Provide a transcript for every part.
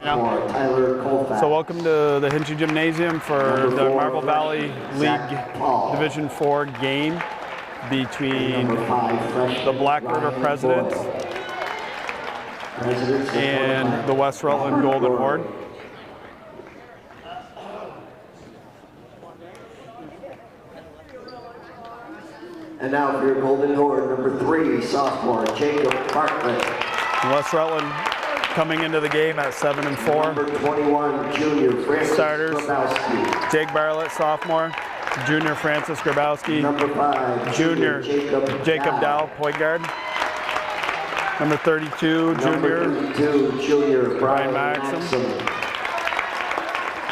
So welcome to the Hinchy Gymnasium for the Marble Valley League Division 4 game between the Black River Presidents and the West Rutland Golden Horde. And now for your Golden Horde, number 3, sophomore Jacob Bartlett. West Rutland coming into the game at 7-4. Number 21, junior Francis Starters: Grabowski. Jake Bartlett, sophomore; junior Francis Grabowski; Number 5, junior Jacob Dow, point guard; number 32, junior Brian Maxim;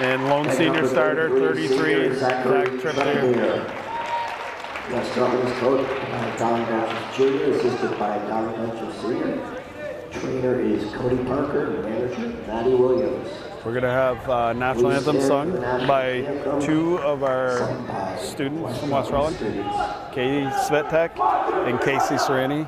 and lone senior starter, 33, Zach Trippier. West Rutland's coach, Don Batches Jr., assisted by Don Batches Sr. Trainer is Cody Parker, and manager Maddie Williams. We're going to have national anthem sung by 2 of our students from West Rutland, Katie Svitek and Casey Sereni.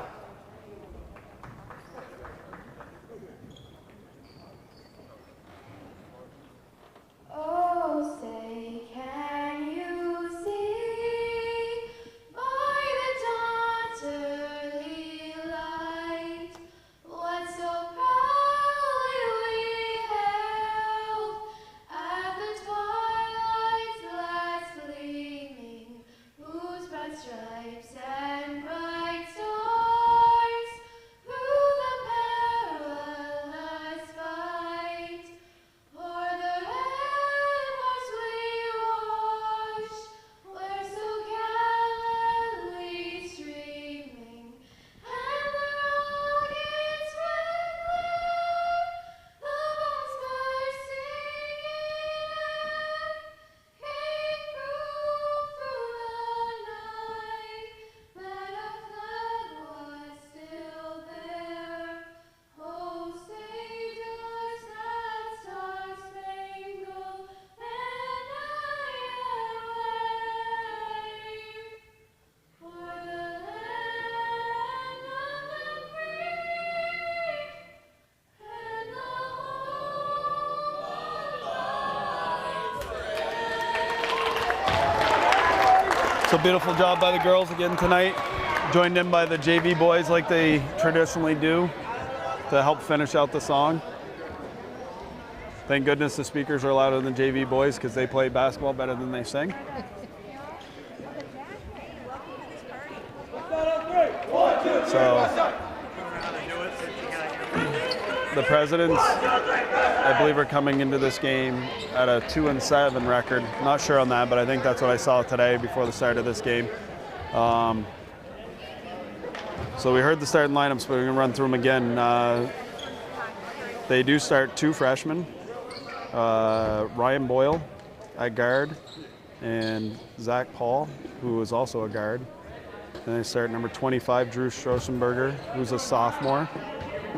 So beautiful job by the girls again tonight, joined in by the JV boys like they traditionally do to help finish out the song. Thank goodness the speakers are louder than the JV boys because they play basketball better than they sing. So the Presidents, I believe, are coming into this game at a 2-7 record. Not sure on that, but I think that's what I saw today before the start of this game. So we heard the starting lineups, but we're going to run through them again. They do start 2 freshmen, Ryan Boyle at guard, and Zach Paul, who is also a guard. And they start number 25, Drew Strossenberger, who's a sophomore.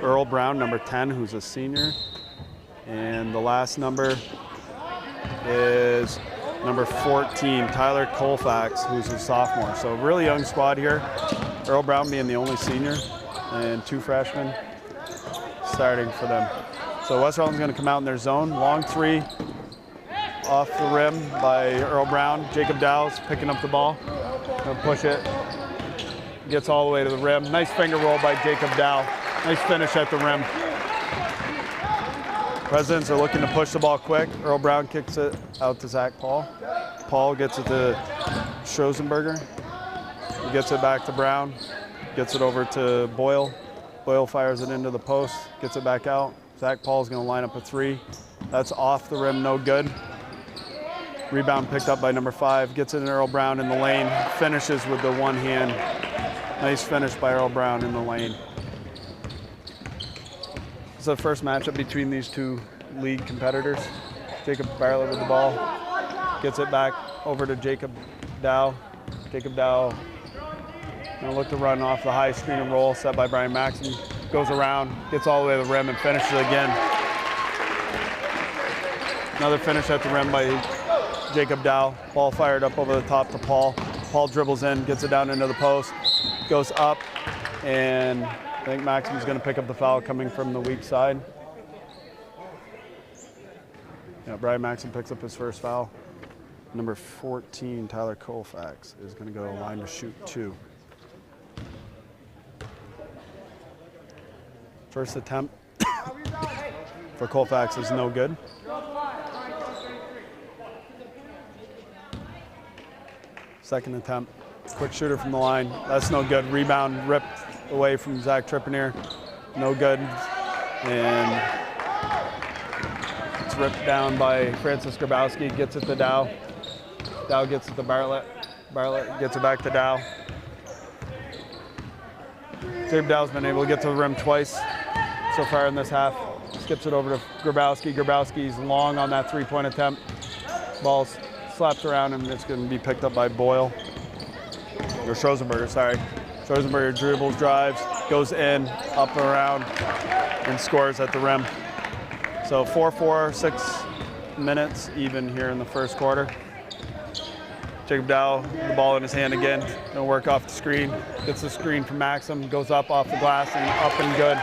Earl Brown, number 10, who's a senior. And the last number is number 14, Tyler Colfax, who's a sophomore. So a really young squad here. Earl Brown being the only senior, and 2 freshmen starting for them. So West Rutland's going to come out in their zone. Long 3 off the rim by Earl Brown. Jacob Dow's picking up the ball. Gonna push it. Gets all the way to the rim. Nice finger roll by Jacob Dow. Nice finish at the rim. Presidents are looking to push the ball quick. Earl Brown kicks it out to Zach Paul. Paul gets it to Strossenberger. He gets it back to Brown. Gets it over to Boyle. Boyle fires it into the post. Gets it back out. Zach Paul's going to line up a 3. That's off the rim, no good. Rebound picked up by number 5. Gets it in Earl Brown in the lane. Finishes with the one hand. Nice finish by Earl Brown in the lane. It's the first matchup between these 2 league competitors. Jacob Bartlett with the ball. Gets it back over to Jacob Dow. Jacob Dow going to look to run off the high screen and roll set by Brian Maxim. Goes around, gets all the way to the rim and finishes again. Another finish at the rim by Jacob Dow. Ball fired up over the top to Paul. Paul dribbles in, gets it down into the post, goes up, and I think Maxim's going to pick up the foul coming from the weak side. Yeah, Brian Maxim picks up his first foul. Number 14, Tyler Colfax, is going to go line to shoot 2. First attempt for Colfax is no good. Second attempt, quick shooter from the line. That's no good. Rebound ripped away from Zach Trippier. No good. And it's ripped down by Francis Grabowski. Gets it to Dow. Dow gets it to Bartlett. Bartlett gets it back to Dow. Jacob Dow's been able to get to the rim twice so far in this half. Skips it over to Grabowski. Grabowski's long on that 3-point attempt. Ball's slapped around and it's going to be picked up by Boyle. Or Schosenberger, sorry. Schosenberger dribbles, drives, goes in, up and around, and scores at the rim. So 4-4, 6 minutes even here in the first quarter. Jacob Dow, the ball in his hand again. Gonna work off the screen. Gets the screen from Maxim, goes up off the glass and up and good.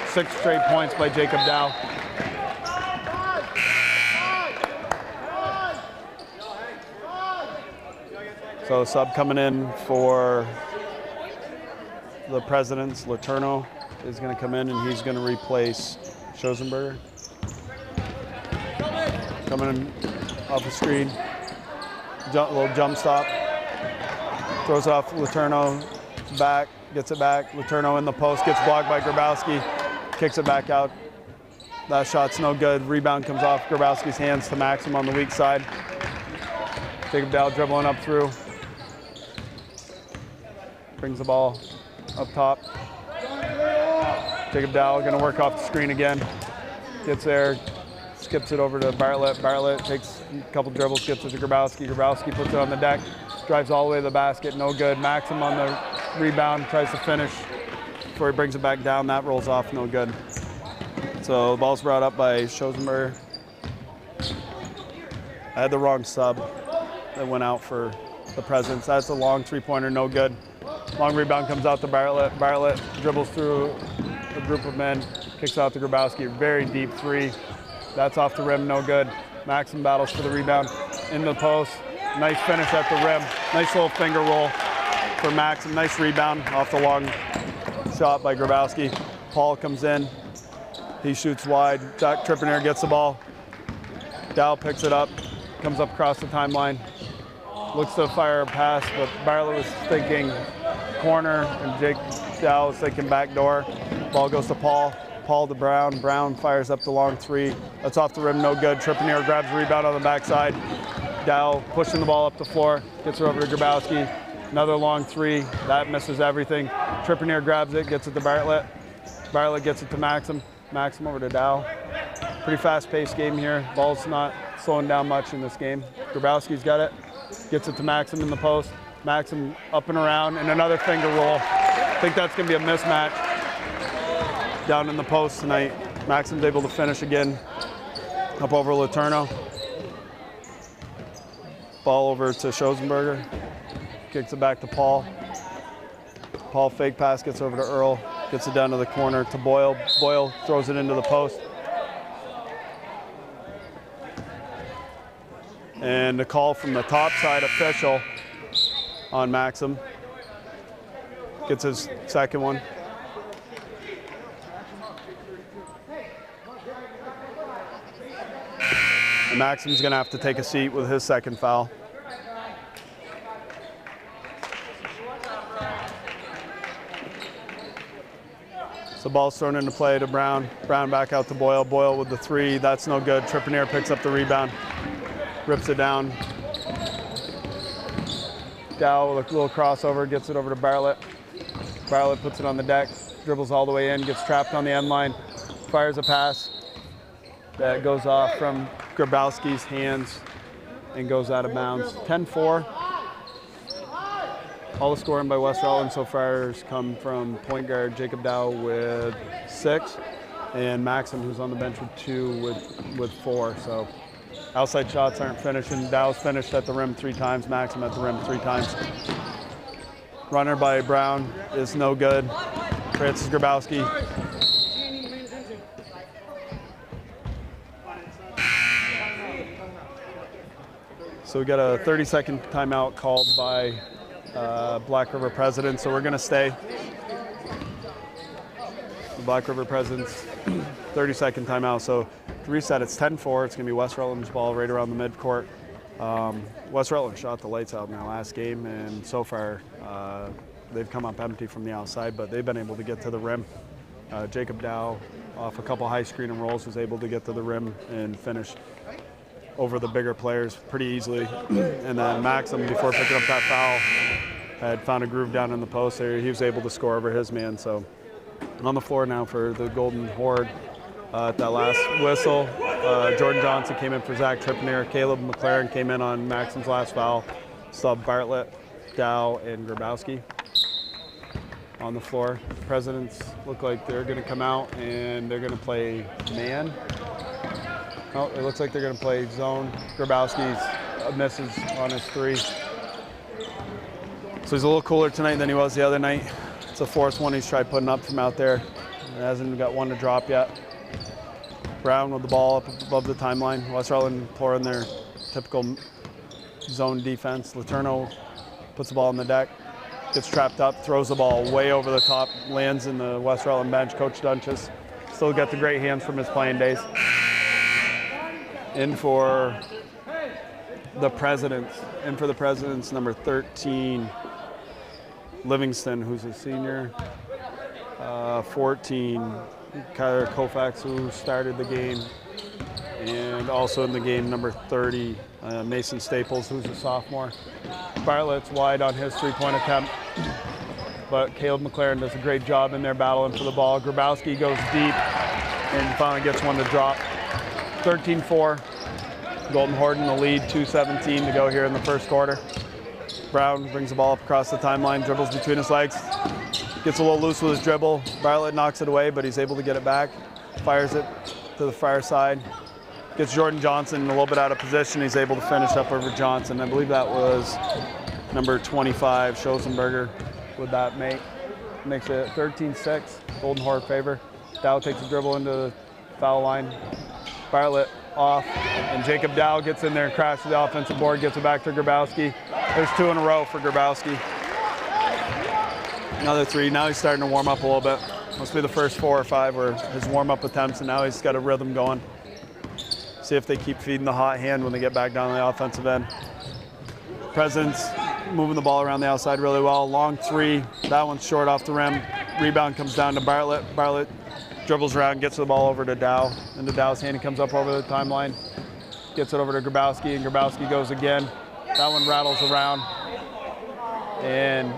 6 straight points by Jacob Dow. So sub coming in for the Presidents, Letourneau is gonna come in and he's gonna replace Schosenberger. Coming in off the screen. Little jump stop, throws it off Letourneau, back, gets it back. Letourneau in the post, gets blocked by Grabowski, kicks it back out. That shot's no good. Rebound comes off Grabowski's hands to Maxim on the weak side. Jacob Dow dribbling up through. Brings the ball up top. Jacob Dow gonna work off the screen again. Gets there. Skips it over to Bartlett. Bartlett takes a couple dribbles, gets it to Grabowski. Grabowski puts it on the deck, drives all the way to the basket, no good. Maxim on the rebound, tries to finish before he brings it back down. That rolls off, no good. So the ball's brought up by Schosenberger. I had the wrong sub that went out for the Presidents. That's a long 3-pointer, no good. Long rebound comes out to Bartlett. Bartlett dribbles through a group of men, kicks out to Grabowski. Very deep 3. That's off the rim, no good. Maxim battles for the rebound in the post. Nice finish at the rim. Nice little finger roll for Maxim. Nice rebound off the long shot by Grabowski. Paul comes in. He shoots wide. Zach Trippier gets the ball. Dow picks it up, comes up across the timeline. Looks to fire a pass, but Bartlett was thinking corner and Jake Dow was thinking back door. Ball goes to Paul. Paul to Brown. Brown fires up the long 3. That's off the rim, no good. Trippier grabs the rebound on the backside. Dow pushing the ball up the floor, gets it over to Grabowski. Another long 3, that misses everything. Trippier grabs it, gets it to Bartlett. Bartlett gets it to Maxim. Maxim over to Dow. Pretty fast-paced game here. Ball's not slowing down much in this game. Grabowski's got it, gets it to Maxim in the post. Maxim up and around, and another finger roll. I think that's gonna be a mismatch down in the post tonight. Maxim's able to finish again. Up over Letourneau. Ball over to Schosenberger. Kicks it back to Paul. Paul fake pass, gets over to Earl. Gets it down to the corner to Boyle. Boyle throws it into the post. And a call from the top side official on Maxim. Gets his second one. And Maxim's gonna have to take a seat with his second foul. So ball's thrown into play to Brown. Brown back out to Boyle. Boyle with the 3, that's no good. Trippier picks up the rebound, rips it down. Dow with a little crossover, gets it over to Bartlett. Bartlett puts it on the deck, dribbles all the way in, gets trapped on the end line, fires a pass that goes off from Grabowski's hands and goes out of bounds. 10-4. All the scoring by West Rutland so far has come from point guard Jacob Dow with 6 and Maxim, who's on the bench with 2 with 4. So outside shots aren't finishing. Dow's finished at the rim 3 times, Maxim at the rim 3 times. Runner by Brown is no good. Francis Grabowski. So we got a 30-second timeout called by Black River Presidents, so we're going to stay. The Black River Presidents, 30-second timeout. So to reset, it's 10-4. It's going to be West Rutland's ball right around the midcourt. West Rutland shot the lights out in their last game, and so far they've come up empty from the outside, but they've been able to get to the rim. Jacob Dow, off a couple high screen and rolls, was able to get to the rim and finish over the bigger players pretty easily. And then Maxim, before picking up that foul, had found a groove down in the post there. He was able to score over his man. So on the floor now for the Golden Horde at that last whistle. Jordan Johnson came in for Zach Trippier. Caleb McLaren came in on Maxim's last foul. Sub Bartlett, Dow, and Grabowski on the floor. Presidents look like they're going to come out and they're going to play man. Oh, it looks like they're going to play zone. Grabowski's misses on his three. So he's a little cooler tonight than he was the other night. It's the fourth one he's tried putting up from out there. He hasn't got one to drop yet. Brown with the ball up above the timeline. West Rutland pouring their typical zone defense. Letourneau puts the ball on the deck, gets trapped up, throws the ball way over the top, lands in the West Rutland bench. Coach Dunches still got the great hands from his playing days. In for the Presidents, number 13, Livingston, who's a senior. 14, Kyler Koufax, who started the game. And also in the game, number 30, Mason Staples, who's a sophomore. Bartlett's wide on his three-point attempt, but Caleb McLaren does a great job in there battling for the ball. Grabowski goes deep and finally gets one to drop. 13-4, Golden Horde in the lead, 2:17 to go here in the first quarter. Brown brings the ball up across the timeline, dribbles between his legs, gets a little loose with his dribble. Bartlett knocks it away, but he's able to get it back, fires it to the far side. Gets Jordan Johnson a little bit out of position. He's able to finish up over Johnson. I believe that was number 25, Schosenberger, with that makes it 13-6, Golden Horde favor. Dow takes a dribble into the foul line. Bartlett off, and Jacob Dow gets in there and crashes the offensive board, gets it back to Grabowski. There's two in a row for Grabowski. Another three. Now he's starting to warm up a little bit. Must be the first 4 or 5 were his warm-up attempts, and now he's got a rhythm going. See if they keep feeding the hot hand when they get back down the offensive end. Presidents moving the ball around the outside really well. Long three. That one's short off the rim. Rebound comes down to Bartlett. Bartlett dribbles around, gets the ball over to Dow. Into Dow's hand, he comes up over the timeline. Gets it over to Grabowski, and Grabowski goes again. That one rattles around. And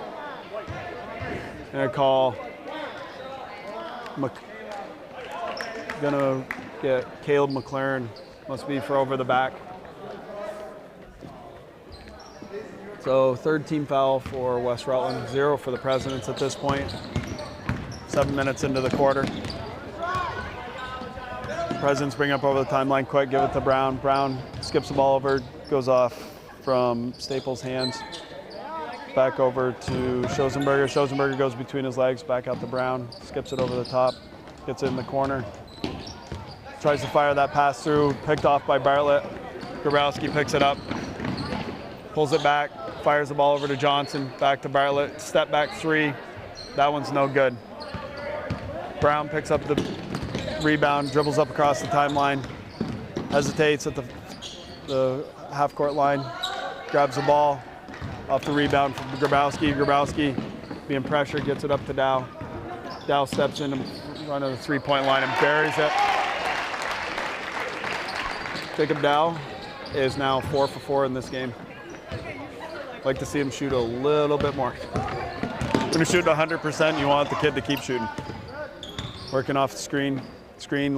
gonna call, gonna get Caleb McLaren, must be for over the back. So third team foul for West Rutland, 0 for the Presidents at this point. 7 minutes into the quarter. Presidents bring up over the timeline quick, give it to Brown. Brown skips the ball over, goes off from Staples' hands. Back over to Schosenberger. Schosenberger goes between his legs, back out to Brown, skips it over the top, gets it in the corner. Tries to fire that pass through, picked off by Bartlett. Grabowski picks it up, pulls it back, fires the ball over to Johnson, back to Bartlett, step back three. That one's no good. Brown picks up the rebound, dribbles up across the timeline, hesitates at the half-court line, grabs the ball off the rebound from Grabowski. Grabowski, being pressured, gets it up to Dow. Dow steps in front of the three-point line and buries it. Jacob Dow is now 4 for 4 in this game. I'd like to see him shoot a little bit more. When you shoot 100%, you want the kid to keep shooting. Working off the screen,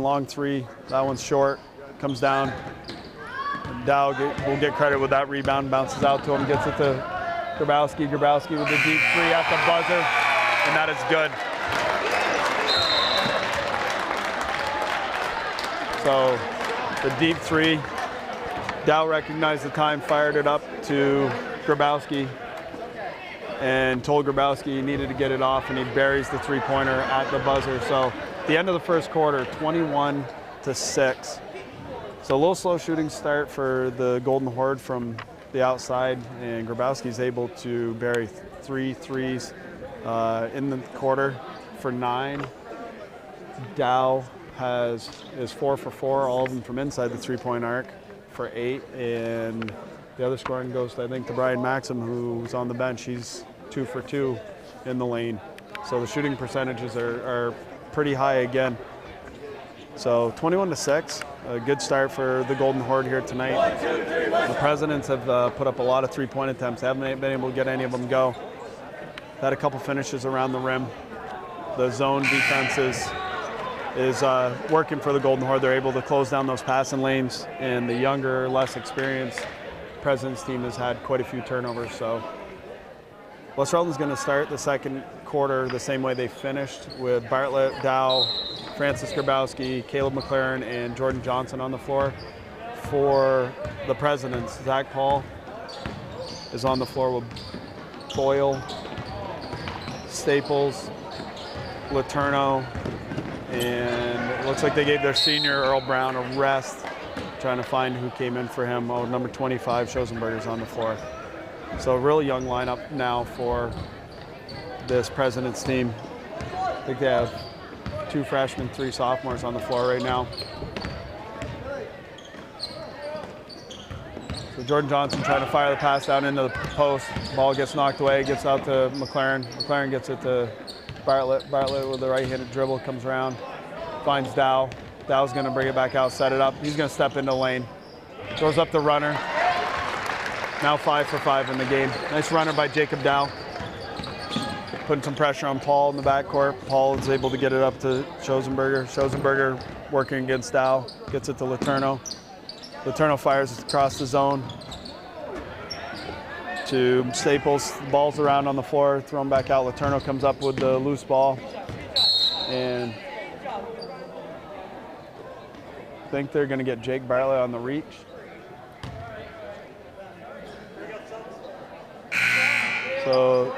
long three. That one's short, comes down. Dow will get credit with that rebound, bounces out to him, gets it to Grabowski. Grabowski with the deep three at the buzzer, and that is good. So the deep three, Dow recognized the time, fired it up to Grabowski, and told Grabowski he needed to get it off, and he buries the three-pointer at the buzzer. So the end of the first quarter, 21-6. So a little slow shooting start for the Golden Horde from the outside, and Grabowski's able to bury 3 threes in the quarter for 9. Dow is 4 for 4, all of them from inside the 3-point arc for 8, and the other scoring goes, I think, to Brian Maxim, who's on the bench. He's 2 for 2 in the lane. So the shooting percentages are pretty high again. So 21-6, a good start for the Golden Horde here tonight. The Presidents have put up a lot of 3-point attempts. Haven't been able to get any of them go. Had a couple finishes around the rim. The zone defense is working for the Golden Horde. They're able to close down those passing lanes, and the younger, less experienced Presidents team has had quite a few turnovers. So West Rutland's going to start the second quarter the same way they finished, with Bartlett, Dow, Francis Grabowski, Caleb McLaren, and Jordan Johnson on the floor. For the Presidents, Zach Paul is on the floor with Boyle, Staples, Letourneau, and it looks like they gave their senior Earl Brown a rest, trying to find who came in for him. Oh, number 25, Schosenberger's on the floor. So a really young lineup now for this Presidents team. I think they have 2 freshmen, 3 sophomores on the floor right now. So Jordan Johnson trying to fire the pass down into the post. Ball gets knocked away, gets out to McLaren. McLaren gets it to Bartlett. Bartlett with the right-handed dribble comes around, finds Dow. Dow's going to bring it back out, set it up. He's going to step into the lane. Throws up the runner. Now 5 for 5 in the game. Nice runner by Jacob Dow. Putting some pressure on Paul in the backcourt. Paul is able to get it up to Schosenberger. Schosenberger working against Dow. Gets it to Letourneau. Letourneau fires across the zone to Staples. The ball's around on the floor, thrown back out. Letourneau comes up with the loose ball. And I think they're going to get Jake Bartlett on the reach. So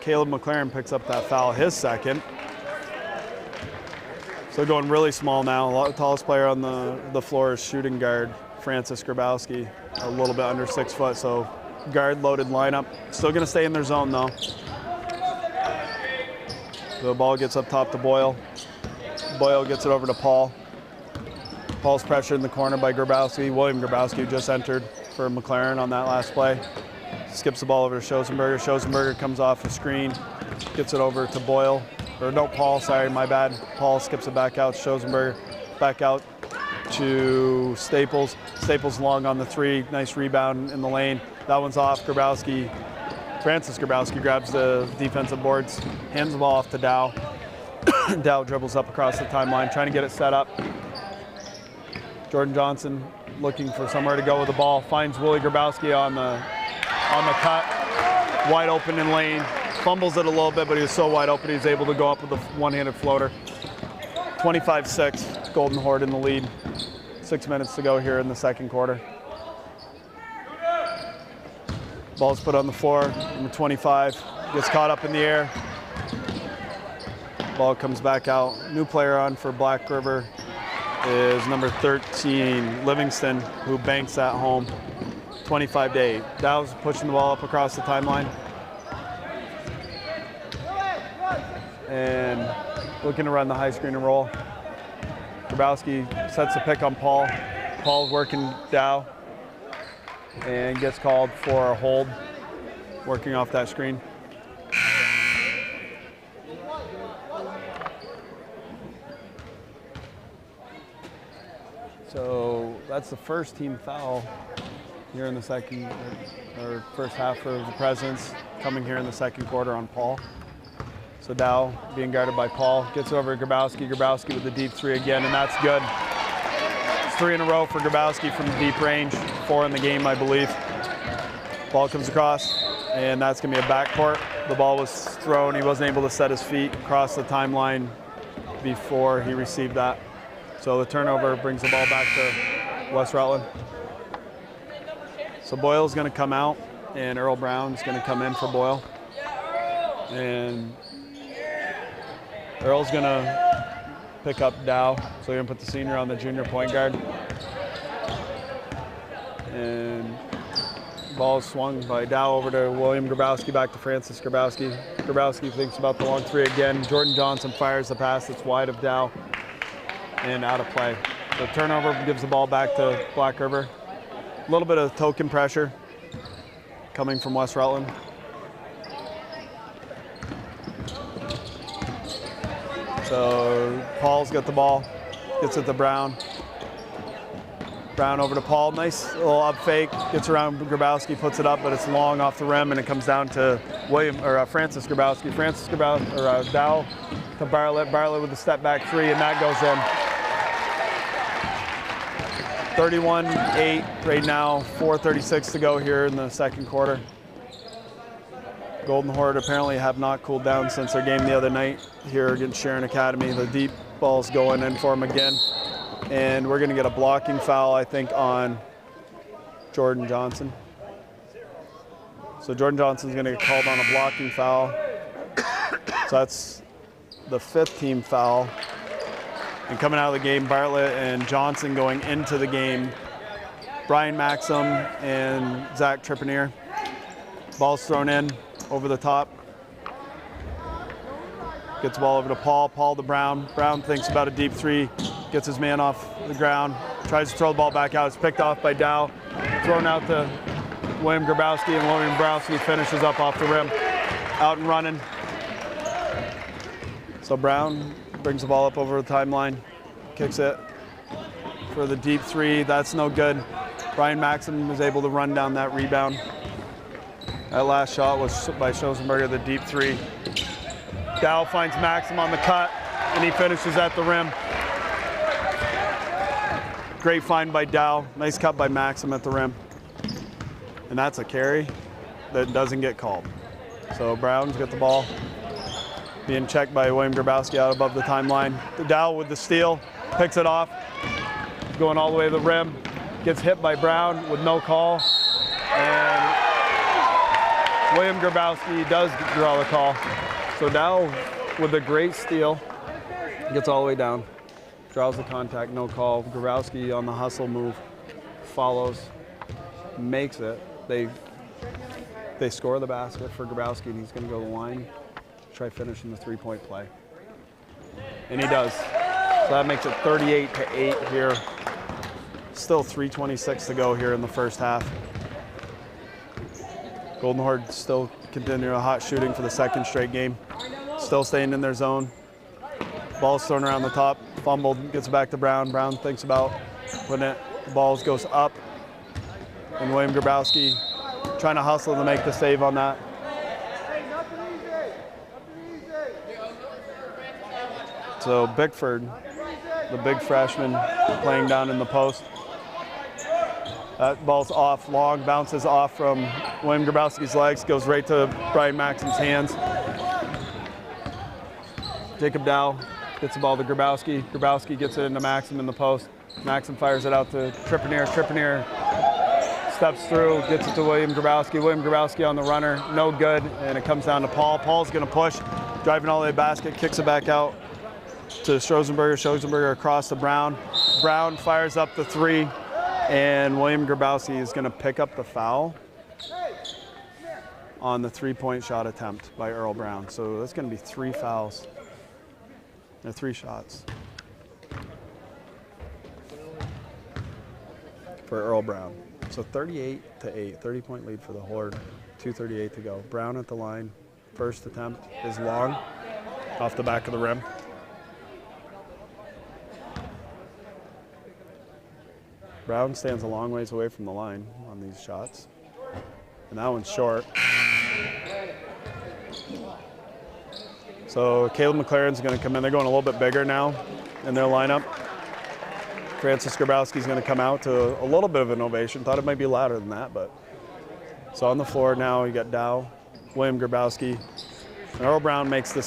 Caleb McLaren picks up that foul, his second. So going really small now. The tallest player on the floor is shooting guard Francis Grabowski, a little bit under 6 foot. So guard loaded lineup. Still going to stay in their zone though. The ball gets up top to Boyle. Boyle gets it over to Paul. Paul's pressured in the corner by Grabowski. William Grabowski, who just entered for McLaren on that last play. Skips the ball over to Schosenberger. Schosenberger comes off a screen, gets it over to Boyle. Or no, Paul, sorry, my bad. Paul skips it back out to Schosenberger. Back out to Staples. Staples long on the 3. Nice rebound in the lane. That one's off. Grabowski, Francis Grabowski grabs the defensive boards, hands the ball off to Dow. Dow dribbles up across the timeline, trying to get it set up. Jordan Johnson looking for somewhere to go with the ball. Finds Willie Grabowski on the cut, wide open in lane. Fumbles it a little bit, but he was so wide open he was able to go up with a one-handed floater. 25-6, Golden Horde in the lead. 6 minutes to go here in the second quarter. Ball's put on the floor. Number 25 gets caught up in the air. Ball comes back out. New player on for Black River is number 13, Livingston, who banks that home. 25-8. Dow's pushing the ball up across the timeline. And looking to run the high screen and roll. Grabowski sets the pick on Paul. Paul's working Dow and gets called for a hold, working off that screen. So that's the first team foul here in the second, or first half of the Presidents, coming here in the second quarter on Paul. So Dow being guarded by Paul, gets over to Grabowski. Grabowski with the deep 3 again, and that's good. It's 3 in a row for Grabowski from deep range, 4 in the game, I believe. Ball comes across, and that's gonna be a backcourt. The ball was thrown, he wasn't able to set his feet across the timeline before he received that. So the turnover brings the ball back to West Rutland. So Boyle's gonna come out, and Earl Brown's gonna come in for Boyle. And Earl's gonna pick up Dow, so you're gonna put the senior on the junior point guard. and ball is swung by Dow over to William Grabowski, back to Francis Grabowski. Grabowski thinks about the long three again. Jordan Johnson fires the pass that's wide of Dow and out of play. The turnover gives the ball back to Black River. A little bit of token pressure coming from West Rutland. So Paul's got the ball, gets it to Brown. Brown over to Paul, nice little up fake, gets around Grabowski, puts it up, but it's long off the rim, and it comes down to Francis Grabowski. Dow to Bartlett. Bartlett with the step back three, and that goes in. 31-8 right now, 4:36 to go here in the second quarter. Golden Horde apparently have not cooled down since their game the other night here against Sharon Academy. The deep ball's going in for them again. And we're gonna get a blocking foul, I think, on Jordan Johnson. So Jordan Johnson's gonna get called on a blocking foul. So that's the 5th team foul. And coming out of the game, Bartlett and Johnson going into the game. Brian Maxim and Zach Tripanier. Ball's thrown in over the top. Gets the ball over to Paul. Paul to Brown. Brown thinks about a deep three. Gets his man off the ground. Tries to throw the ball back out. It's picked off by Dow. Thrown out to William Grabowski, and William Grabowski finishes up off the rim. Out and running. So Brown brings the ball up over the timeline. Kicks it for the deep three. That's no good. Brian Maxim was able to run down that rebound. That last shot was by Schosenberger, the deep three. Dow finds Maxim on the cut, and he finishes at the rim. Great find by Dow. Nice cut by Maxim at the rim. And that's a carry that doesn't get called. So Brown's got the ball. Being checked by William Grabowski out above the timeline. Dow with the steal, picks it off, going all the way to the rim. Gets hit by Brown with no call. And William Grabowski does draw the call. So Dow with a great steal, gets all the way down, draws the contact, no call. Grabowski on the hustle move, follows, makes it. They score the basket for Grabowski, and he's going to go to the line, try finishing the three-point play. And he does. So that makes it 38-8 here. Still 3:26 to go here in the first half. Golden Horde still continuing a hot shooting for the second straight game. Still staying in their zone. Ball's thrown around the top, fumbled, gets it back to Brown. Brown thinks about putting it. The ball goes up. And William Grabowski trying to hustle to make the save on that. So Bickford, the big freshman, playing down in the post. That ball's off, long, bounces off from William Grabowski's legs, goes right to Brian Maxim's hands. Jacob Dow gets the ball to Grabowski. Grabowski gets it into Maxim in the post. Maxim fires it out to Tripanier. Tripanier steps through, gets it to William Grabowski. William Grabowski on the runner, no good, and it comes down to Paul. Paul's gonna push, driving all the way to the basket, kicks it back out to Schosenberger. Schosenberger across to Brown. Brown fires up the three, and William Grabowski is gonna pick up the foul on the three-point shot attempt by Earl Brown. So that's gonna be 3 fouls. There are 3 shots for Earl Brown. So 38-8, 30-point lead for the Horde, 2:38 to go. Brown at the line, first attempt is long, off the back of the rim. Brown stands a long ways away from the line on these shots. And that one's short. So Caleb McLaren's gonna come in. They're going a little bit bigger now in their lineup. Francis Grabowski's gonna come out to a little bit of an ovation. Thought it might be louder than that, but. So on the floor now, you got Dow, William Grabowski, and Earl Brown makes the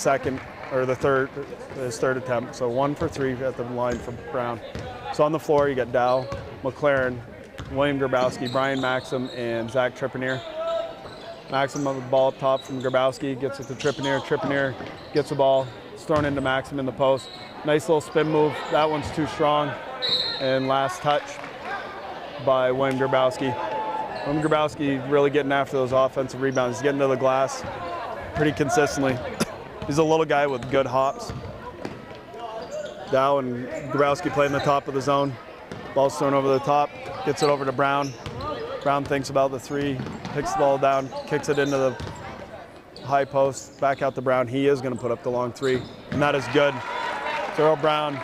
his third attempt. So 1 for 3 at the line for Brown. So on the floor, you got Dow, McLaren, William Grabowski, Brian Maxim, and Zach Tripanier. Maxim on the ball up top from Grabowski, gets it to Tripanier. Tripanier gets the ball, it's thrown into Maxim in the post. Nice little spin move. That one's too strong. And last touch by William Grabowski. William Grabowski really getting after those offensive rebounds. He's getting to the glass pretty consistently. He's a little guy with good hops. Dow and Grabowski playing the top of the zone. Ball's thrown over the top, gets it over to Brown. Brown thinks about the three, picks the ball down, kicks it into the high post, back out to Brown. He is going to put up the long three, and that is good. So Earl Brown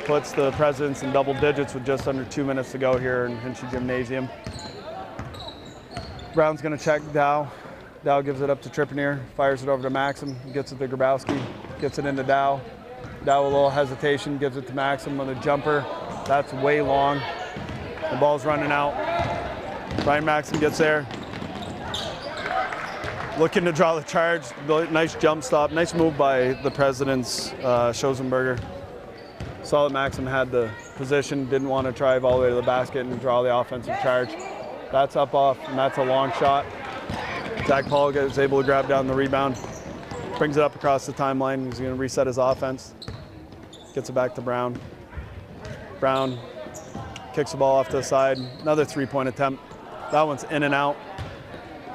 puts the Presidents in double digits with just under 2 minutes to go here in Hinchy Gymnasium. Brown's going to check Dow. Dow gives it up to Trippier, fires it over to Maxim, gets it to Grabowski, gets it into Dow. Dow with a little hesitation, gives it to Maxim with a jumper. That's way long. The ball's running out. Brian Maxim gets there. Looking to draw the charge. Nice jump stop. Nice move by the President's Schosenberger. Saw that Maxim had the position, didn't want to drive all the way to the basket and draw the offensive charge. That's up off, and that's a long shot. Zach Paul is able to grab down the rebound. Brings it up across the timeline. He's going to reset his offense. Gets it back to Brown. Brown kicks the ball off to the side. Another three-point attempt. That one's in and out.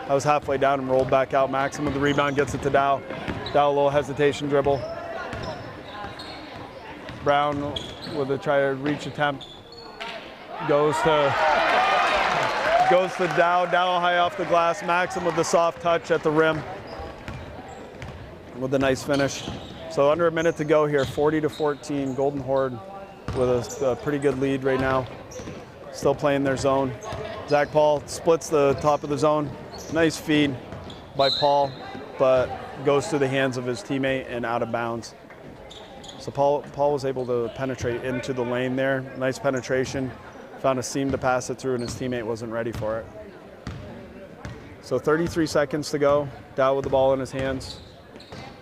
I was halfway down and rolled back out. Maxim with the rebound, gets it to Dow. Dow, a little hesitation dribble. Brown with a try to reach attempt. Goes to Dow. Dow high off the glass. Maxim with the soft touch at the rim with a nice finish. So under a minute to go here, 40-14. Golden Horde with a pretty good lead right now. Still playing their zone. Zach Paul splits the top of the zone. Nice feed by Paul, but goes through the hands of his teammate and out of bounds. So Paul was able to penetrate into the lane there. Nice penetration. Found a seam to pass it through, and his teammate wasn't ready for it. So 33 seconds to go. Dow with the ball in his hands.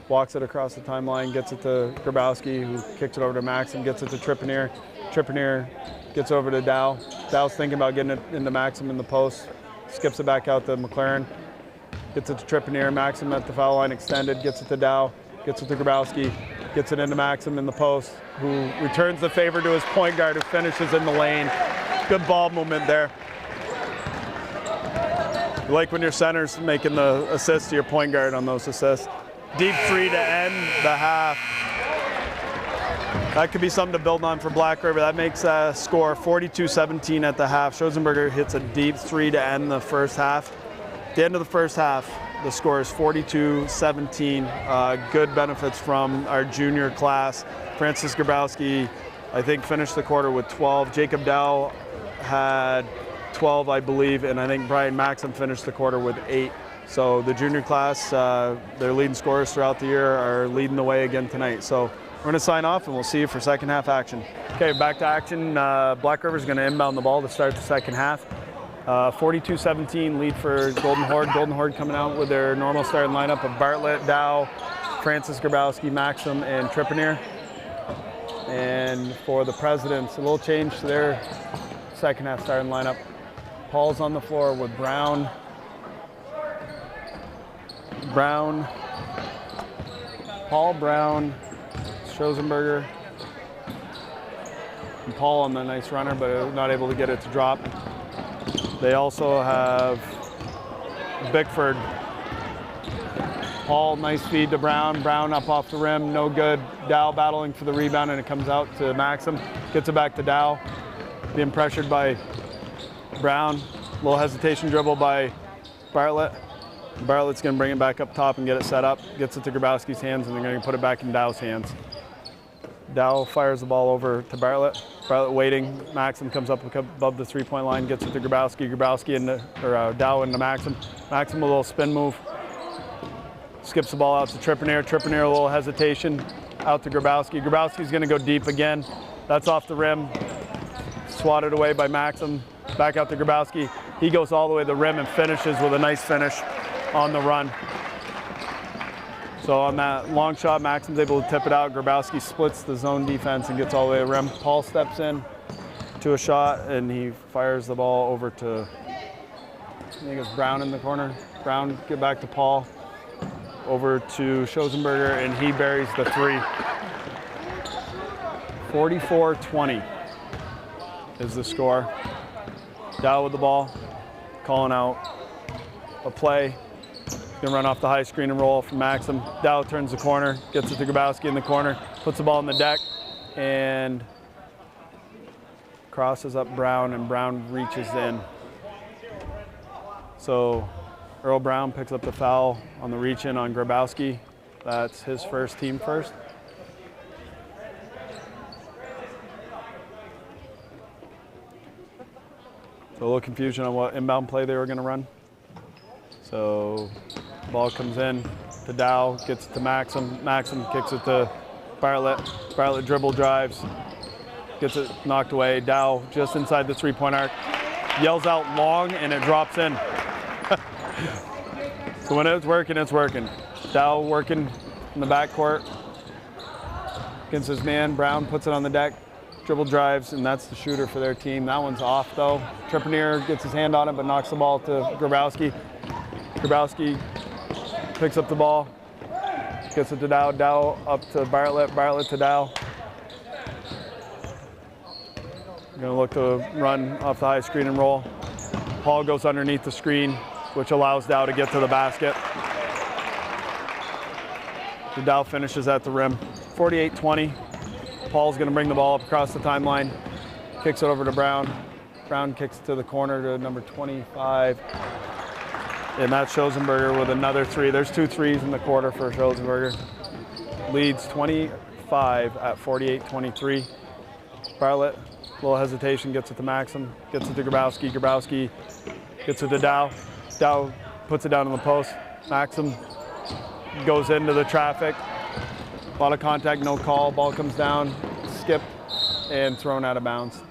Walks it across the timeline, gets it to Grabowski, who kicks it over to Maxim, gets it to Trippier. Trippier gets over to Dow. Dow's thinking about getting it into Maxim in the post. Skips it back out to McLaren. Gets it to Trippier. Maxim at the foul line extended, gets it to Dow, gets it to Grabowski, gets it into Maxim in the post, who returns the favor to his point guard, who finishes in the lane. Good ball movement there. You like when your center's making the assist to your point guard on those assists. Deep three to end the half. That could be something to build on for Black River. That makes a score 42-17 at the half. Schosenberger hits a deep three to end the first half. At the end of the first half, the score is 42-17. Good benefits from our junior class. Francis Grabowski, I think, finished the quarter with 12. Jacob Dow had 12, I believe, and I think Brian Maxim finished the quarter with 8. So the junior class, their leading scorers throughout the year, are leading the way again tonight. So we're going to sign off, and we'll see you for second half action. Okay, back to action. Black River's going to inbound the ball to start the second half. 42-17 lead for Golden Horde. Golden Horde coming out with their normal starting lineup of Bartlett, Dow, Francis Grabowski, Maxim, and Trippier. And for the Presidents, a little change to their second half starting lineup. Paul's on the floor with Brown, Paul, Brown, Schosenberger, and Paul on the nice runner, but not able to get it to drop. They also have Bickford. Paul, nice feed to Brown. Brown up off the rim, no good. Dow battling for the rebound, and it comes out to Maxim. Gets it back to Dow. Being pressured by Brown. A little hesitation dribble by Bartlett. Bartlett's going to bring it back up top and get it set up. Gets it to Grabowski's hands, and they're going to put it back in Dow's hands. Dow fires the ball over to Bartlett. Bartlett waiting. Maxim comes up above the three-point line, gets it to Grabowski. Dow into Maxim. Maxim with a little spin move. Skips the ball out to Trippier. Trippier a little hesitation out to Grabowski. Grabowski's going to go deep again. That's off the rim. Swatted away by Maxim. Back out to Grabowski. He goes all the way to the rim and finishes with a nice finish on the run. So on that long shot, Maxim's able to tip it out. Grabowski splits the zone defense and gets all the way to the rim. Paul steps in to a shot, and he fires the ball over to, I think it's Brown in the corner. Brown, get back to Paul. Over to Schosenberger, and he buries the three. 44-20 is the score. Dow with the ball, calling out a play. Gonna run off the high screen and roll from Maxim. Dow turns the corner, gets it to Grabowski in the corner, puts the ball in the deck, and crosses up Brown, and Brown reaches in. So Earl Brown picks up the foul on the reach in on Grabowski. That's his first, team first. So a little confusion on what inbound play they were going to run. So ball comes in to Dow, gets it to Maxim. Maxim kicks it to Bartlett. Bartlett dribble drives, gets it knocked away. Dow just inside the three-point arc, yells out long, and it drops in. So when it's working, it's working. Dow working in the backcourt against his man. Brown puts it on the deck, dribble drives, and that's the shooter for their team. That one's off though. Trepanier gets his hand on it, but knocks the ball to Grabowski. Grabowski picks up the ball, gets it to Dow. Dow up to Bartlett. Bartlett to Dow. Gonna look to run off the high screen and roll. Paul goes underneath the screen, which allows Dow to get to the basket. The Dow finishes at the rim. 48-20. Paul's gonna bring the ball up across the timeline, kicks it over to Brown. Brown kicks it to the corner to number 25. And that's Schosenberger with another three. There's 2 threes in the quarter for Schosenberger. Leads 25 at 48-23. Bartlett, little hesitation, gets it to Maxim, gets it to Grabowski. Grabowski gets it to Dow. Dow puts it down on the post. Maxim goes into the traffic. A lot of contact, no call. Ball comes down, skipped, and thrown out of bounds.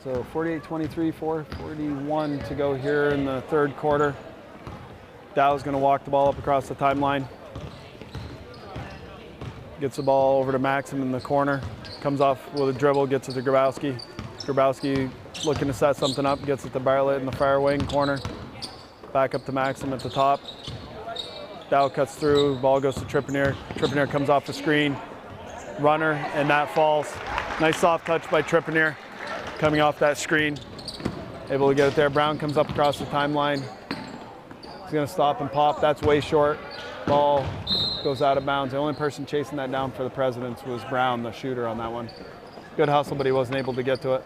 So 48-23, 4:41 to go here in the third quarter. Dow's gonna walk the ball up across the timeline. Gets the ball over to Maxim in the corner. Comes off with a dribble, gets it to Grabowski. Grabowski looking to set something up, gets it to Bartlett in the far wing corner. Back up to Maxim at the top. Dow cuts through, ball goes to Trepanier. Trepanier comes off the screen. Runner, and that falls. Nice soft touch by Trepanier. Coming off that screen, able to get it there. Brown comes up across the timeline. He's gonna stop and pop. That's way short. Ball goes out of bounds. The only person chasing that down for the Presidents was Brown, the shooter on that one. Good hustle, but he wasn't able to get to it.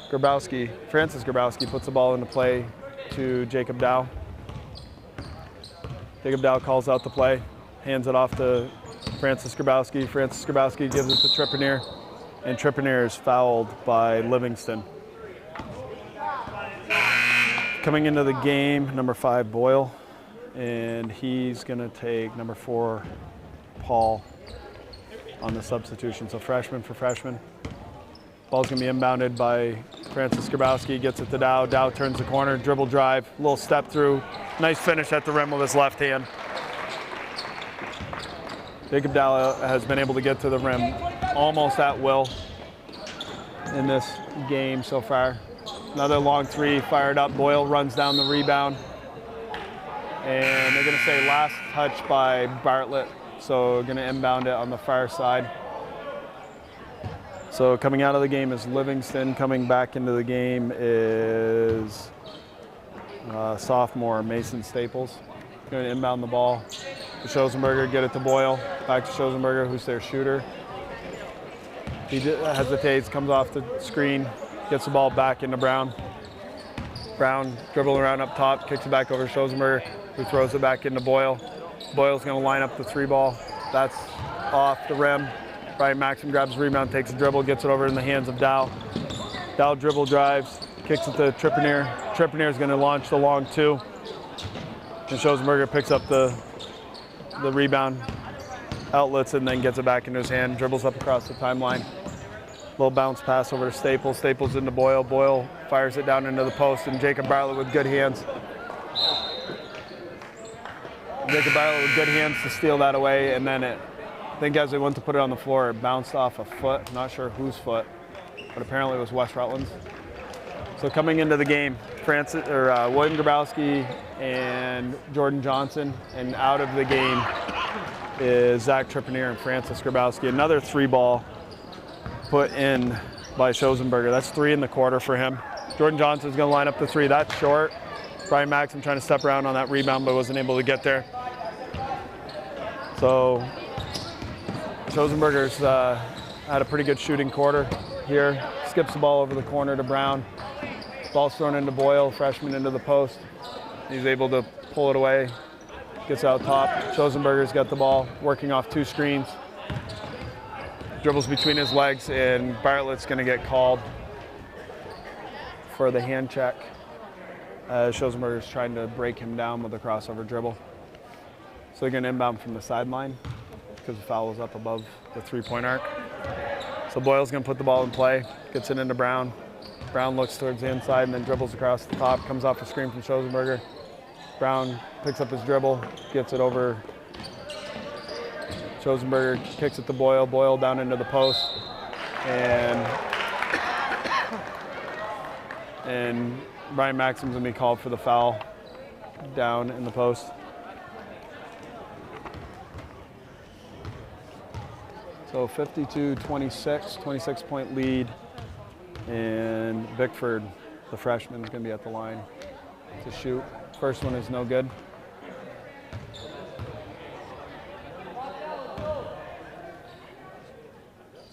Grabowski, Francis Grabowski puts the ball into play to Jacob Dow. Jacob Dow calls out the play, hands it off to Francis Grabowski. Francis Grabowski gives it to Trepanier, and Trepanier is fouled by Livingston. Coming into the game, number 5, Boyle, and he's gonna take number 4, Paul, on the substitution. So freshman for freshman. Ball's gonna be inbounded by Francis Grabowski, gets it to Dow. Dow turns the corner, dribble drive, little step through. Nice finish at the rim with his left hand. Jacob Dow has been able to get to the rim almost at will in this game so far. Another long three fired up. Boyle runs down the rebound. And they're gonna say last touch by Bartlett. So gonna inbound it on the far side. So coming out of the game is Livingston. Coming back into the game is sophomore Mason Staples. Gonna inbound the ball to Schosenberger, get it to Boyle. Back to Schosenberger, who's their shooter. He hesitates, comes off the screen, gets the ball back into Brown. Brown dribbling around up top, kicks it back over to Schosenberger, who throws it back into Boyle. Boyle's gonna line up the 3 ball. That's off the rim. Brian Maxim grabs the rebound, takes a dribble, gets it over in the hands of Dow. Dow dribble drives, kicks it to Trepanier. Trepanier's gonna launch the long 2. And Schosenberger picks up the rebound, outlets, and then gets it back into his hand, dribbles up across the timeline. Little bounce pass over to Staples. Staples into Boyle. Boyle fires it down into the post, and Jacob Bartlett with good hands. Jacob Bartlett with good hands to steal that away, and then I think as they went to put it on the floor, it bounced off a foot. Not sure whose foot, but apparently it was West Rutland's. So coming into the game, William Grabowski and Jordan Johnson, and out of the game, is Zach Trepanier and Francis Grabowski. Another 3-ball put in by Schosenberger. That's 3 in the quarter for him. Jordan Johnson's going to line up the 3. That's short. Brian Maxim trying to step around on that rebound, but wasn't able to get there. So Schosenberger's had a pretty good shooting quarter here. Skips the ball over the corner to Brown. Ball's thrown into Boyle, freshman into the post. He's able to pull it away. Gets out top. Schosenberger's got the ball, working off 2 screens. Dribbles between his legs, and Bartlett's going to get called for the hand check. Schosenberger's trying to break him down with a crossover dribble. So they're going to inbound from the sideline because the foul is up above the 3-point arc. So Boyle's going to put the ball in play, gets it into Brown. Brown looks towards the inside and then dribbles across the top, comes off a screen from Schosenberger. Brown picks up his dribble, gets it over. Schosenberger kicks it to Boyle. Boyle down into the post. And Brian Maxim's going to be called for the foul down in the post. So 52-26, 26-point lead. And Bickford, the freshman, is going to be at the line to shoot. First one is no good.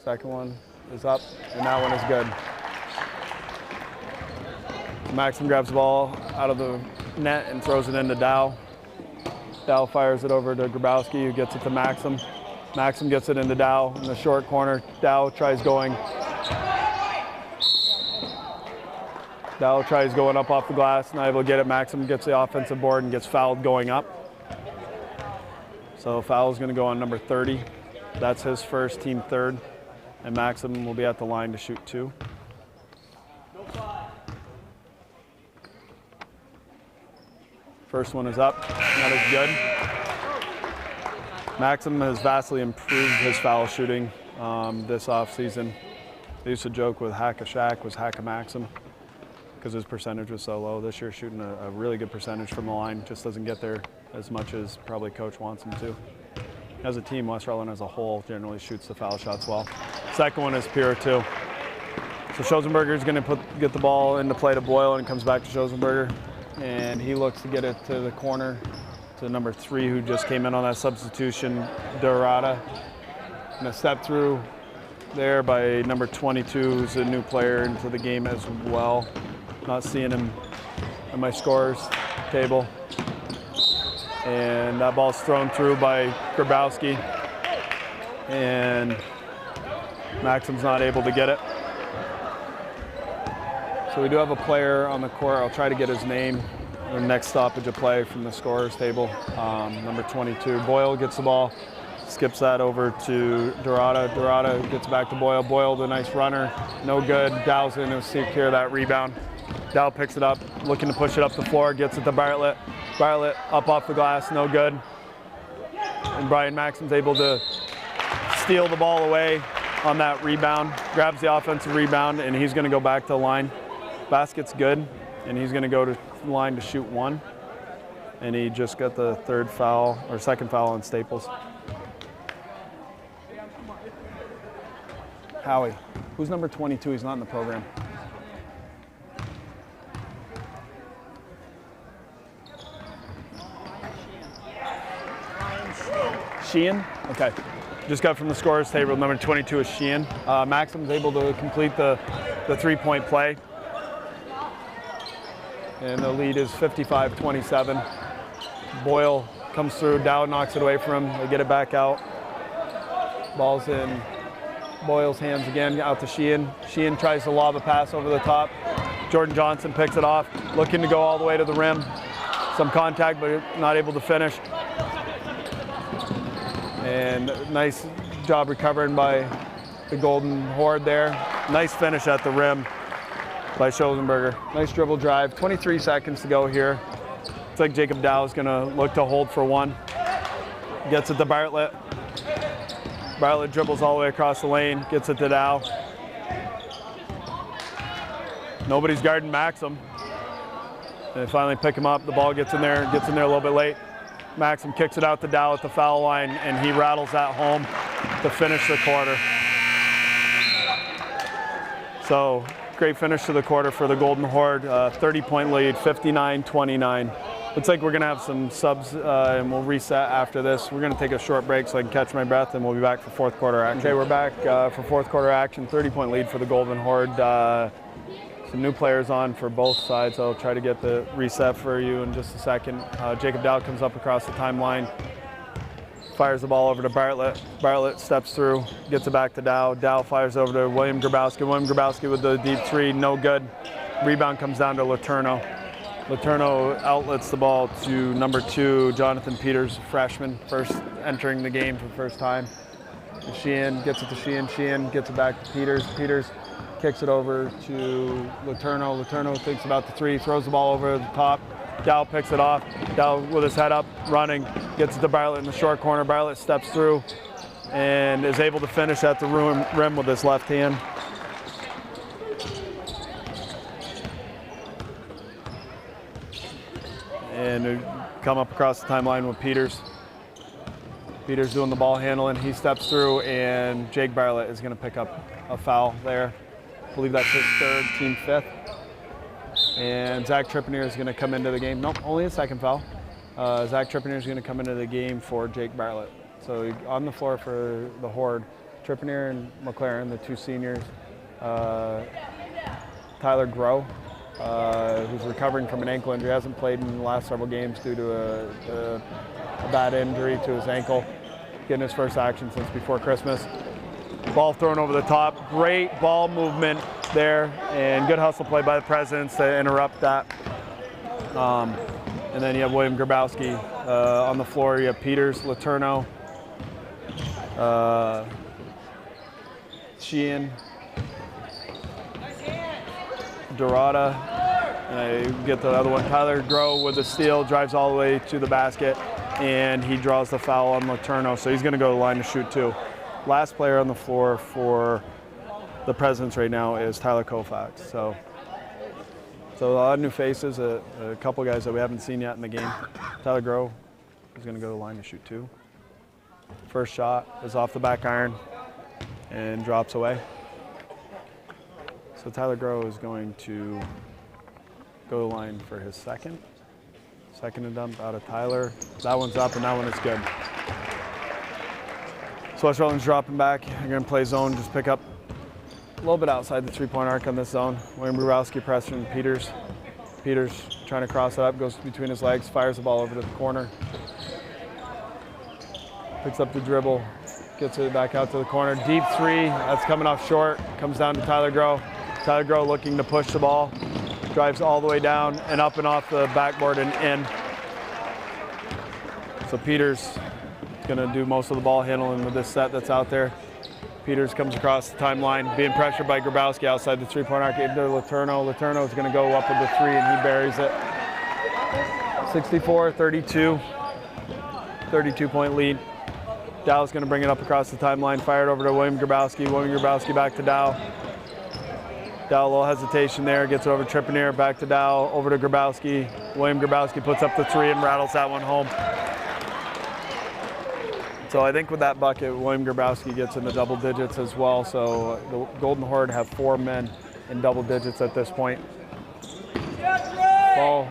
Second one is up, and that one is good. Maxim grabs the ball out of the net and throws it into Dow. Dow fires it over to Grabowski, who gets it to Maxim. Maxim gets it into Dow in the short corner. Dow tries going up off the glass, not able to get it. Maxim gets the offensive board and gets fouled going up. So foul is going to go on number 30. That's his first, team third. And Maxim will be at the line to shoot 2. First one is up, that is good. Maxim has vastly improved his foul shooting this offseason. They used to joke with Hack-a-Shack was Hack-a-Maxim because his percentage was so low. This year shooting a really good percentage from the line, just doesn't get there as much as probably coach wants him to. As a team, West Rutland as a whole generally shoots the foul shots well. Second one is pure 2. So Schosenberger's going to get the ball into play to Boyle, and it comes back to Schosenberger. And he looks to get it to the corner to number 3, who just came in on that substitution, Dorada. And a step through there by number 22, who's a new player into the game as well. Not seeing him on my scores table. And that ball's thrown through by Grabowski. And Maxim's not able to get it. So we do have a player on the court. I'll try to get his name. The next stoppage of play from the scorers table, number 22. Boyle gets the ball, skips that over to Dorada. Dorada gets back to Boyle. Boyle, the nice runner, no good. Dow's in to secure that rebound. Dow picks it up, looking to push it up the floor, gets it to Bartlett. Bartlett up off the glass, no good. And Brian Maxim's able to steal the ball away on that rebound, grabs the offensive rebound, and he's going to go back to the line. Basket's good, and he's going to go to the line to shoot 1. And he just got the second foul on Staples. Howie, who's number 22? He's not in the program. Sheehan? Okay. Just got from the scorers table, number 22 is Sheehan. Maxim's able to complete the 3-point play. And the lead is 55-27. Boyle comes through, Dow knocks it away from him. They get it back out. Ball's in Boyle's hands again, out to Sheehan. Sheehan tries to lob a pass over the top. Jordan Johnson picks it off, looking to go all the way to the rim. Some contact, but not able to finish. And nice job recovering by the Golden Horde there. Nice finish at the rim by Schosenberger. Nice dribble drive. 23 seconds to go here. It's like Jacob Dow is going to look to hold for 1. Gets it to Bartlett. Bartlett dribbles all the way across the lane. Gets it to Dow. Nobody's guarding Maxim. They finally pick him up. The ball gets in there a little bit late. Maxim kicks it out to Dow at the foul line, and he rattles that home to finish the quarter. So great finish to the quarter for the Golden Horde. 30-point lead, 59-29. Looks like we're going to have some subs, and we'll reset after this. We're going to take a short break so I can catch my breath, and we'll be back for fourth quarter action. Okay, we're back for fourth quarter action. 30-point lead for the Golden Horde. Some new players on for both sides. I'll try to get the reset for you in just a second. Jacob Dow comes up across the timeline, fires the ball over to Bartlett. Bartlett steps through, gets it back to Dow. Dow fires over to William Grabowski. William Grabowski with the deep three, no good. Rebound comes down to Letourneau. Letourneau outlets the ball to number 2, Jonathan Peters, freshman, first entering the game for the first time. Sheehan gets it to Sheehan. Sheehan gets it back to Peters. Peters kicks it over to Letourneau. Letourneau thinks about the three, throws the ball over the top. Dow picks it off. Dow with his head up, running, gets it to Bartlett in the short corner. Bartlett steps through and is able to finish at the rim with his left hand. And come up across the timeline with Peters. Peters doing the ball handling. He steps through, and Jake Bartlett is going to pick up a foul there. I believe that's his third, team fifth. And Zach Trippier is going to come into the game. Nope, only a second foul. Zach Trippier is going to come into the game for Jake Bartlett. So on the floor for the Horde, Trippier and McLaren, the two seniors. Tyler Groh, who's recovering from an ankle injury, hasn't played in the last several games due to a bad injury to his ankle. Getting his first action since before Christmas. Ball thrown over the top. Great ball movement there, and good hustle play by the Presidents to interrupt that. And then you have William Grabowski on the floor. You have Peters, Letourneau, Sheehan, Dorada. You get the other one. Tyler Groh with the steal, drives all the way to the basket, and he draws the foul on Letourneau, so he's going to go to the line to shoot 2. Last player on the floor for the Presidents right now is Tyler Koufax. So a lot of new faces, a couple guys that we haven't seen yet in the game. Tyler Groh is going to go to the line to shoot 2. First shot is off the back iron and drops away. So Tyler Groh is going to go to the line for his second. Second and dump out of Tyler. That one's up, and that one is good. So West Rutland's dropping back. You're going to play zone, just pick up a little bit outside the three-point arc on this zone. William Grabowski pressing Peters. Peters trying to cross it up, goes between his legs, fires the ball over to the corner. Picks up the dribble, gets it back out to the corner. Deep three, that's coming off short. Comes down to Tyler Groh. Tyler Groh looking to push the ball. Drives all the way down and up and off the backboard and in. So Peters going to do most of the ball handling with this set that's out there. Peters comes across the timeline, being pressured by Grabowski outside the three-point arc into Letourneau. Letourneau is going to go up with the three, and he buries it. 64-32, 32-point lead. Dow's going to bring it up across the timeline, fired over to William Grabowski. William Grabowski back to Dow. Dow, a little hesitation there, gets it over Trippier, back to Dow, over to Grabowski. William Grabowski puts up the three and rattles that one home. So I think with that bucket, William Grabowski gets into double digits as well. So the Golden Horde have 4 men in double digits at this point. Ball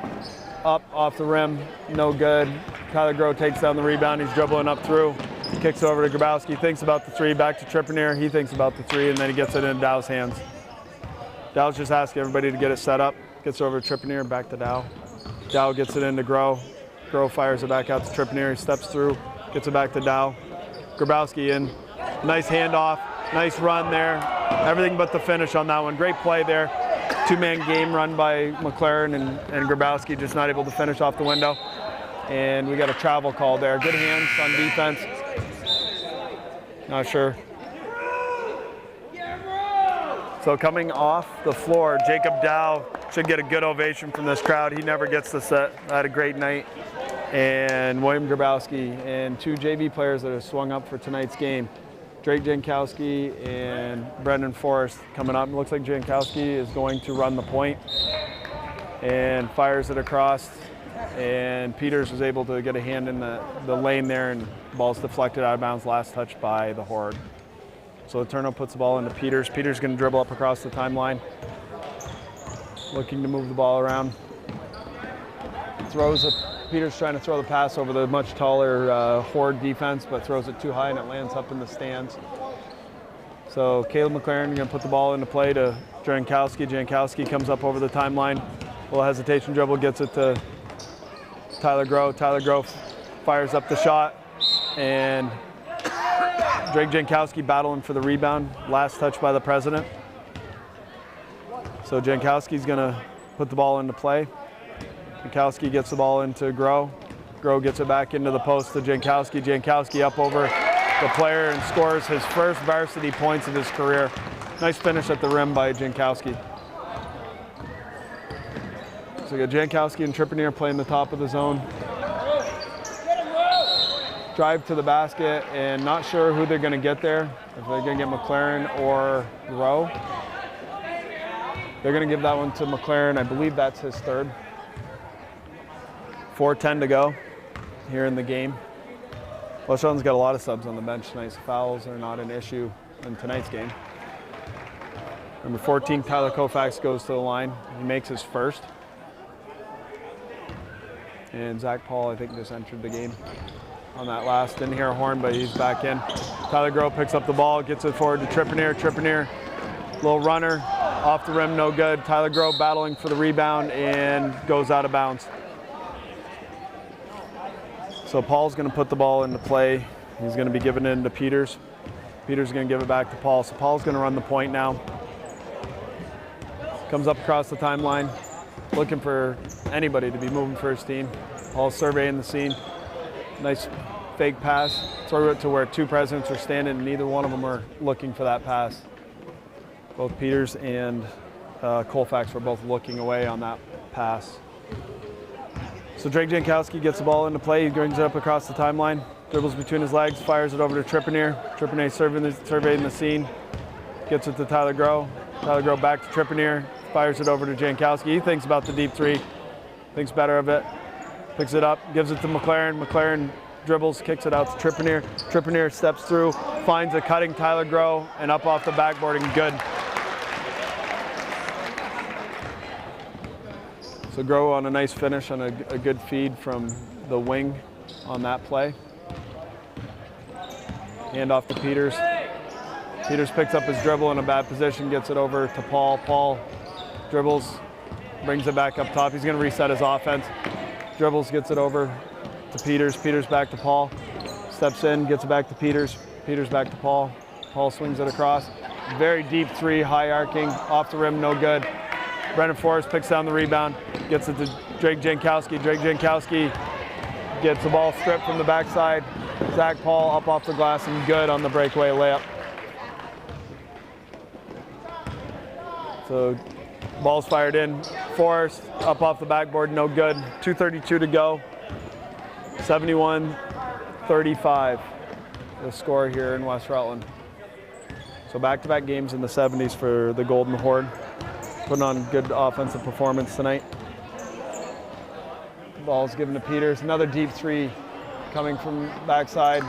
up off the rim, no good. Tyler Groh takes down the rebound. He's dribbling up through. Kicks over to Grabowski, thinks about the three, back to Trippier. He thinks about the three, and then he gets it in Dow's hands. Dow's just asking everybody to get it set up. Gets over to Trippier, back to Dow. Dow gets it into Groh. Groh fires it back out to Trippier. He steps through. Gets it back to Dow. Grabowski in. Nice handoff. Nice run there. Everything but the finish on that one. Great play there. 2-man game run by McLaren and Grabowski, just not able to finish off the window. And we got a travel call there. Good hands on defense. Not sure. So coming off the floor, Jacob Dow should get a good ovation from this crowd. He never gets the set. Had a great night. And William Grabowski and 2 JV players that have swung up for tonight's game. Drake Jankowski and Brendan Forrest coming up. It looks like Jankowski is going to run the point and fires it across and Peters was able to get a hand in the lane there, and the ball's deflected out of bounds, last touch by the Horde. So Eterno puts the ball into Peters. Peters going to dribble up across the timeline, looking to move the ball around. Peters trying to throw the pass over the much taller Horde defense, but throws it too high and it lands up in the stands. So Caleb McLaren going to put the ball into play to Jankowski. Jankowski comes up over the timeline. A little hesitation dribble, gets it to Tyler Groh. Tyler Groh fires up the shot, and Drake Jankowski battling for the rebound. Last touch by the president. So Jankowski's going to put the ball into play. Jankowski gets the ball into Groh. Groh gets it back into the post to Jankowski. Jankowski up over the player and scores his first varsity points of his career. Nice finish at the rim by Jankowski. So we got Jankowski and Trippier playing the top of the zone. Drive to the basket, and not sure who they're going to get there. If they're going to get McLaren or Groh. They're going to give that one to McLaren. I believe that's his third. 4:10 to go here in the game. West Rutland's got a lot of subs on the bench tonight, so fouls are not an issue in tonight's game. Number 14, Tyler Koufax, goes to the line. He makes his first. And Zach Paul, I think, just entered the game on that last. Didn't hear a horn, but he's back in. Tyler Groh picks up the ball, gets it forward to Trippier. Trippier, little runner, off the rim, no good. Tyler Groh battling for the rebound and goes out of bounds. So Paul's going to put the ball into play. He's going to be giving it into Peters. Peters is going to give it back to Paul. So Paul's going to run the point now. Comes up across the timeline, looking for anybody to be moving first team. Paul's surveying the scene. Nice fake pass. Throw it to where two presidents are standing, and neither one of them are looking for that pass. Both Peters and Koufax were both looking away on that pass. So Drake Jankowski gets the ball into play. He brings it up across the timeline, dribbles between his legs, fires it over to Trippier. Trippier surveying the scene, gets it to Tyler Groh. Tyler Groh back to Trippier, fires it over to Jankowski. He thinks about the deep three, thinks better of it, picks it up, gives it to McLaren. McLaren dribbles, kicks it out to Trippier. Trippier steps through, finds a cutting Tyler Groh, and up off the backboard and good. So Groh on a nice finish on a good feed from the wing on that play. Hand off to Peters. Peters picks up his dribble in a bad position, gets it over to Paul. Paul dribbles, brings it back up top. He's going to reset his offense. Dribbles, gets it over to Peters. Peters back to Paul. Steps in, gets it back to Peters. Peters back to Paul. Paul swings it across. Very deep three, high arcing, off the rim, no good. Brennan Forrest picks down the rebound, gets it to Drake Jankowski. Drake Jankowski gets the ball stripped from the backside. Zach Paul up off the glass and good on the breakaway layup. So ball's fired in. Forrest up off the backboard, no good. 2:32 to go. 71-35 the score here in West Rutland. So back-to-back games in the 70s for the Golden Horde. Putting on good offensive performance tonight. Ball's given to Peters. Another deep three coming from backside.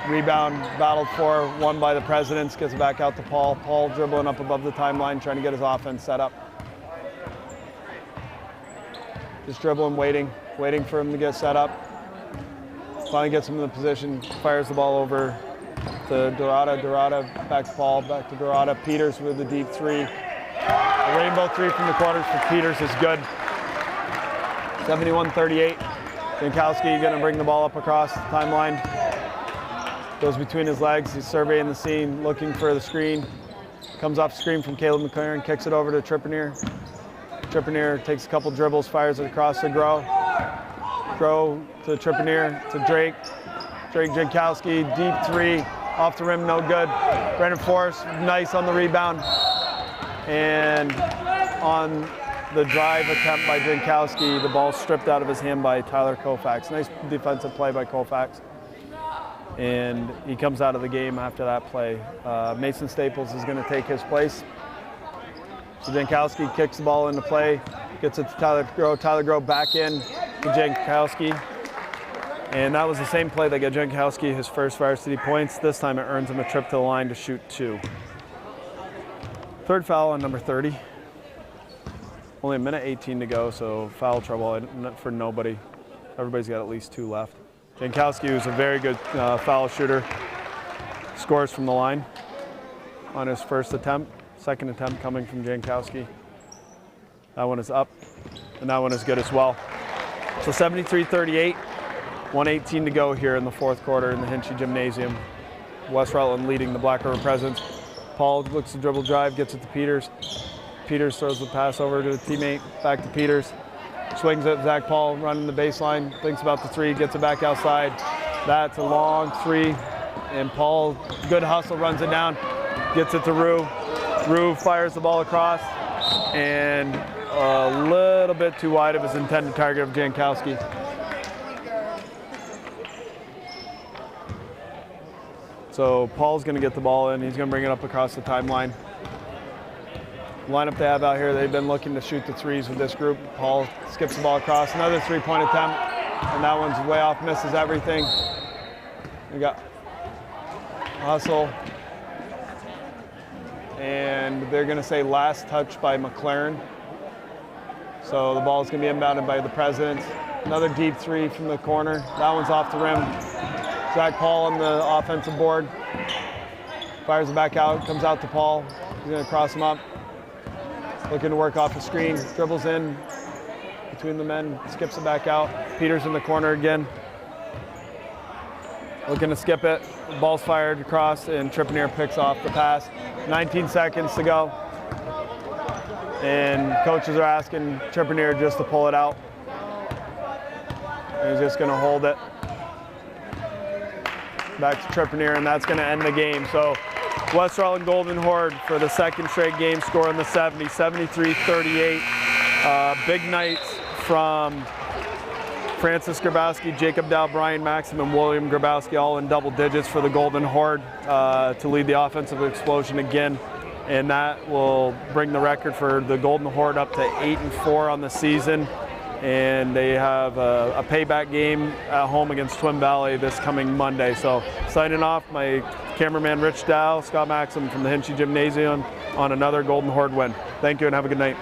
Rebound battled for, won by the Presidents. Gets it back out to Paul. Paul dribbling up above the timeline, trying to get his offense set up. Just dribbling, waiting for him to get set up. Finally gets him in the position, fires the ball over to Dorada. Dorada back to Paul, back to Dorada. Peters with the deep three. A rainbow three from the corners for Peters is good. 71-38. Jankowski going to bring the ball up across the timeline. Goes between his legs. He's surveying the scene, looking for the screen. Comes off screen from Caleb McLaren, kicks it over to Trippier. Trippier takes a couple dribbles, fires it across to Groh. Groh to Trippier, to Drake. Drake Jankowski, deep three, off the rim, no good. Brennan Forrest, nice on the rebound. And on the drive attempt by Jankowski, the ball stripped out of his hand by Tyler Koufax. Nice defensive play by Koufax. And he comes out of the game after that play. Mason Staples is going to take his place. So Jankowski kicks the ball into play, gets it to Tyler Groh. Tyler Groh back in, to Jankowski. And that was the same play that got Jankowski his first varsity points. This time it earns him a trip to the line to shoot 2. Third foul on number 30. Only a minute 18 to go, so foul trouble for nobody. Everybody's got at least 2 left. Jankowski, who's a very good foul shooter, scores from the line on his first attempt. Second attempt coming from Jankowski. That one is up, and that one is good as well. So 73-38, 1:18 to go here in the fourth quarter in the Hinchy Gymnasium. West Rutland leading the Black River Presidents. Paul looks to dribble drive, gets it to Peters. Peters throws the pass over to a teammate, back to Peters. Swings at Zach Paul, running the baseline, thinks about the 3, gets it back outside. That's a long 3, and Paul, good hustle, runs it down, gets it to Rue. Rue fires the ball across, and a little bit too wide of his intended target of Jankowski. So Paul's going to get the ball in. He's going to bring it up across the timeline. Lineup they have out here, they've been looking to shoot the 3s with this group. Paul skips the ball across, another 3-point attempt, and that one's way off, misses everything. We got hustle, and they're going to say last touch by McLaren. So the ball is going to be inbounded by the Presidents. Another deep 3 from the corner. That one's off the rim. Zach Paul on the offensive board. Fires it back out, comes out to Paul. He's going to cross him up. Looking to work off the screen, dribbles in between the men, skips it back out. Peters in the corner again. Looking to skip it. The ball's fired across, and Trippier picks off the pass. 19 seconds to go. And coaches are asking Trippier just to pull it out. And he's just going to hold it. Back to Trippier, and that's going to end the game. So West Rutland Golden Horde for the second straight game score in the 70s, 73-38. Big nights from Francis Grabowski, Jacob Dow, Brian Maxim, and William Grabowski, all in double digits for the Golden Horde to lead the offensive explosion again. And that will bring the record for the Golden Horde up to 8-4 on the season. And they have a payback game at home against Twin Valley this coming Monday. So signing off, my cameraman Rich Dow, Scott Maxim from the Hinchy Gymnasium on another Golden Horde win. Thank you and have a good night.